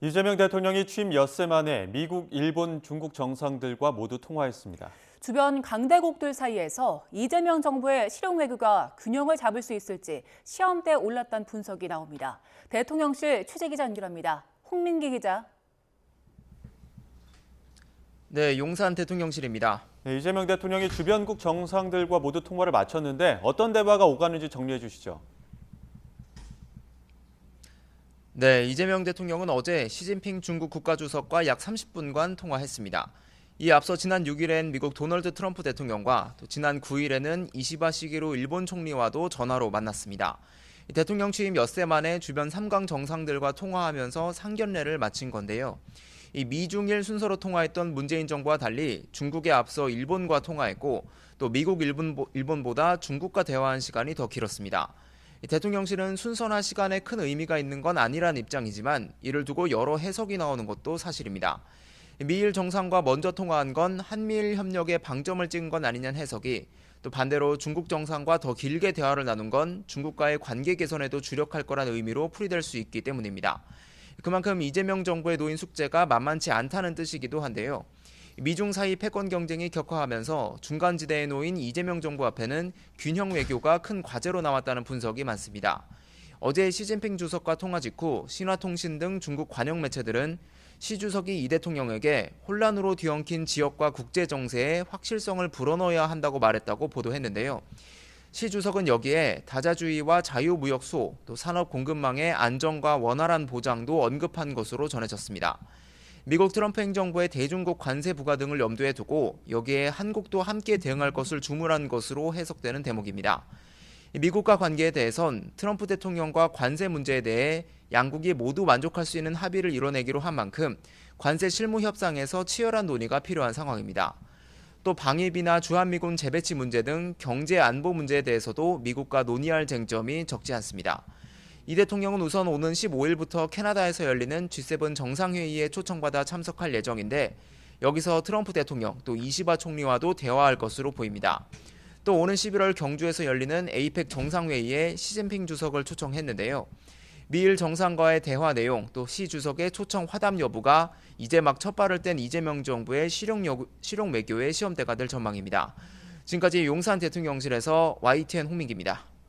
이재명 대통령이 취임 엿새 만에 미국, 일본, 중국 정상들과 모두 통화했습니다. 주변 강대국들 사이에서 이재명 정부의 실용 외교가 균형을 잡을 수 있을지 시험대에 올랐다는 분석이 나옵니다. 대통령실 취재기자 연결합니다. 홍민기 기자. 네, 용산 대통령실입니다. 네, 이재명 대통령이 주변국 정상들과 모두 통화를 마쳤는데 어떤 대화가 오가는지 정리해 주시죠. 네, 이재명 대통령은 어제 시진핑 중국 국가주석과 약 30분간 통화했습니다. 이에 앞서 지난 6일엔 미국 도널드 트럼프 대통령과 또 지난 9일에는 이시바 시게루 일본 총리와도 전화로 만났습니다. 대통령 취임 엿새 만에 주변 3강 정상들과 통화하면서 상견례를 마친 건데요. 이 미중일 순서로 통화했던 문재인 정부와 달리 중국에 앞서 일본과 통화했고 또 미국, 일본보다 중국과 대화한 시간이 더 길었습니다. 대통령실은 순서나 시간에 큰 의미가 있는 건 아니란 입장이지만 이를 두고 여러 해석이 나오는 것도 사실입니다. 미일 정상과 먼저 통화한 건 한미일 협력에 방점을 찍은 건 아니냐는 해석이, 또 반대로 중국 정상과 더 길게 대화를 나눈 건 중국과의 관계 개선에도 주력할 거란 의미로 풀이될 수 있기 때문입니다. 그만큼 이재명 정부에 놓인 숙제가 만만치 않다는 뜻이기도 한데요. 미중 사이 패권 경쟁이 격화하면서 중간지대에 놓인 이재명 정부 앞에는 균형 외교가 큰 과제로 남았다는 분석이 많습니다. 어제 시진핑 주석과 통화 직후 신화통신 등 중국 관영 매체들은 시 주석이 이 대통령에게 혼란으로 뒤엉킨 지역과 국제 정세에 확실성을 불어넣어야 한다고 말했다고 보도했는데요. 시 주석은 여기에 다자주의와 자유무역 수호, 또 산업 공급망의 안정과 원활한 보장도 언급한 것으로 전해졌습니다. 미국 트럼프 행정부의 대중국 관세 부과 등을 염두에 두고 여기에 한국도 함께 대응할 것을 주문한 것으로 해석되는 대목입니다. 미국과 관계에 대해선 트럼프 대통령과 관세 문제에 대해 양국이 모두 만족할 수 있는 합의를 이뤄내기로 한 만큼 관세 실무 협상에서 치열한 논의가 필요한 상황입니다. 또 방위비나 주한미군 재배치 문제 등 경제 안보 문제에 대해서도 미국과 논의할 쟁점이 적지 않습니다. 이 대통령은 우선 오는 15일부터 캐나다에서 열리는 G7 정상회의에 초청받아 참석할 예정인데 여기서 트럼프 대통령 또 이시바 총리와도 대화할 것으로 보입니다. 또 오는 11월 경주에서 열리는 APEC 정상회의에 시진핑 주석을 초청했는데요. 미일 정상과의 대화 내용 또 시 주석의 초청 화답 여부가 이제 막 첫발을 뗀 이재명 정부의 실용 외교의 시험대가 될 전망입니다. 지금까지 용산 대통령실에서 YTN 홍민기입니다.